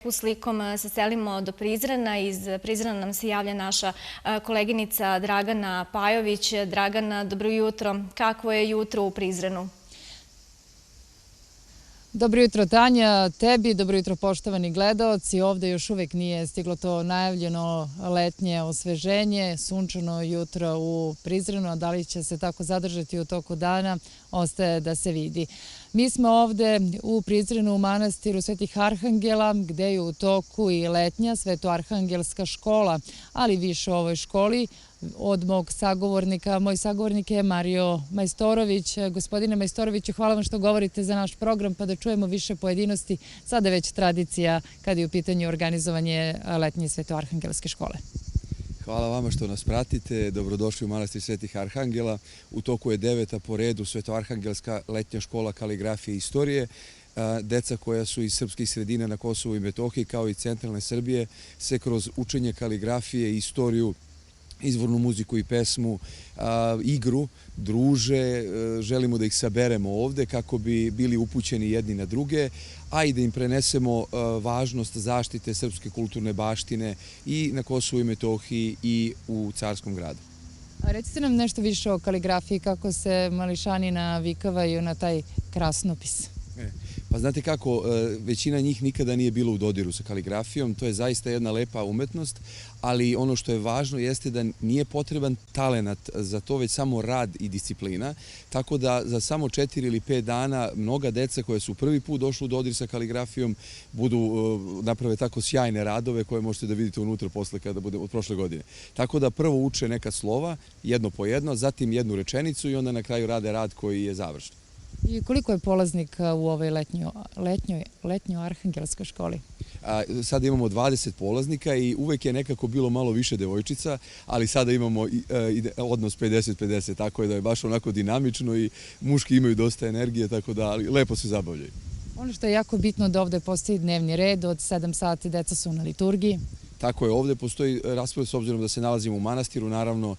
Slikom se selimo do Prizrena. Iz Prizrena nam se javlja naša koleginica Dragana Pajović. Dragana, dobro jutro. Kakvo je jutro u Prizrenu? Dobro jutro, Tanja, tebi, dobro jutro poštovani gledaoci. Ovde još uvek nije stiglo to najavljeno letnje osveženje, sunčano jutro u Prizrenu, a da li će se tako zadržati u toku dana, ostaje da se vidi. Mi smo ovde u Prizrenu u manastiru Svetih Arhangela, gde je u toku i letnja Svetoarhangelska škola, ali više o ovoj školi od mog sagovornika. Moj sagovornik je Mario Majstorović. Gospodine Majstoroviću, hvala vam što govorite za naš program, pa da čujemo više pojedinosti. Sada je već tradicija kada je u pitanju organizovanje letnje Svetoarhangelske škole. Hvala vama što nas pratite. Dobrodošli u manastir Svetih Arhangela. U toku je 9. po redu Svetoarhangelska letnja škola kaligrafije i istorije. Deca koja su iz srpskih sredina na Kosovu i Metohiji, kao i centralne Srbije, se kroz učenje kaligrafije i istoriju, izvornu muziku i pesmu, igru, druže. Želimo da ih saberemo ovde kako bi bili upućeni jedni na druge, a i da im prenesemo važnost zaštite srpske kulturne baštine i na Kosovu i Metohiji i u Carskom gradu. Recite nam nešto više o kaligrafiji, kako se mališani navikavaju na taj krasnopis. Pa znate kako, većina njih nikada nije bilo u dodiru sa kaligrafijom, to je zaista jedna lepa umetnost, ali ono što je važno jeste da nije potreban talenat za to, već samo rad i disciplina, tako da za samo 4 ili 5 dana mnoga deca koja su prvi put došli u dodir sa kaligrafijom naprave tako sjajne radove koje možete da vidite unutra posle kada bude od prošle godine. Tako da prvo uče neka slova, jedno po jedno, zatim jednu rečenicu i onda na kraju rade rad koji je završen. I koliko je polaznika u ovoj letnjoj arhangelskoj školi? Sada imamo 20 polaznika i uvek je nekako bilo malo više devojčica, ali sada imamo odnos 50-50, tako je da je baš onako dinamično i muški imaju dosta energije, tako da lepo se zabavljaju. Ono što je jako bitno da ovde postoji dnevni red, od 7 sati deca su na liturgiji. Tako je, ovde postoji raspored s obzirom da se nalazimo u manastiru, naravno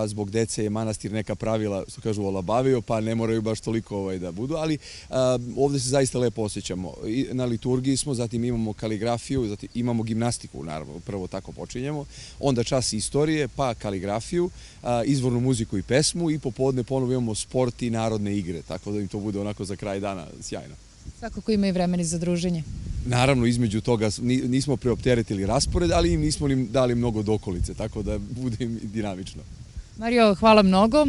zbog dece je manastir neka pravila, što kažu, olabavio, pa ne moraju baš toliko da budu, ali ovde se zaista lepo osjećamo. Na liturgiji smo, zatim imamo kaligrafiju, zatim imamo gimnastiku, naravno, prvo tako počinjemo, onda čas istorije, pa kaligrafiju, izvornu muziku i pesmu i popodne ponovo imamo sport i narodne igre, tako da im to bude onako za kraj dana sjajno. Svakako ima i vremena za druženje. Naravno, između toga nismo preopteretili raspored, ali im nismo im dali mnogo dokolice, tako da bude im dinamično. Mario, hvala mnogo.